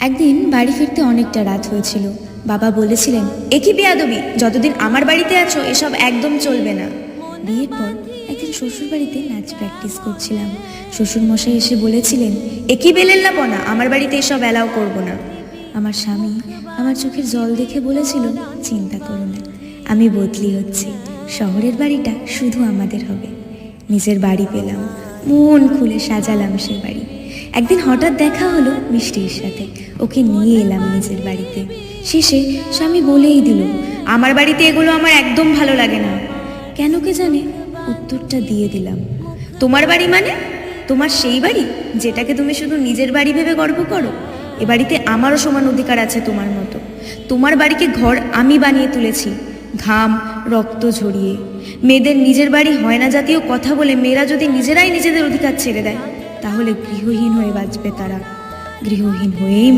একদিন বাড়ি ফিরতে অনেকটা রাত হয়েছিল। বাবা বলেছিলেন, এ কি বেয়াদবি, যতদিন আমার বাড়িতে আছো এসব একদম চলবে না। বিয়ের পর একদিন শ্বশুর বাড়িতে নাচ প্র্যাকটিস করছিলাম। শ্বশুর মশাই এসে বলেছিলেন, এ কি বেলেল্লাপনা, আমার বাড়িতে এসব অ্যালাউ করবো না। আমার স্বামী আমার চোখের জল দেখে বলেছিল, চিন্তা করো না, আমি বদলি হচ্ছি, শহরের বাড়িটা শুধু আমাদের হবে। নিজের বাড়ি পেলাম, মন খুলে সাজালাম সে বাড়ি। একদিন হঠাৎ দেখা হলো মিষ্টির সাথে, ওকে নিয়ে এলাম নিজের বাড়িতে। শেষে স্বামী বলেই দিল, আমার বাড়িতে এগুলো আমার একদম ভালো লাগে না। কেন কে জানে উত্তরটা দিয়ে দিলাম, তোমার বাড়ি মানে? তোমার সেই বাড়ি যেটাকে তুমি শুধু নিজের বাড়ি ভেবে গর্ব করো? এ বাড়িতে আমারও সমান অধিকার আছে তোমার মতো। তোমার বাড়িকে ঘর আমি বানিয়ে তুলেছি, ঘাম রক্ত ঝরিয়ে। মেয়েদের নিজের বাড়ি হয় না জাতীয় কথা বলে মেয়েরা যদি নিজেরাই নিজেদের অধিকার ছেড়ে দেয়, তাহলে গৃহহীন হয়ে বাঁচবে তারা, গৃহহীন হয়েই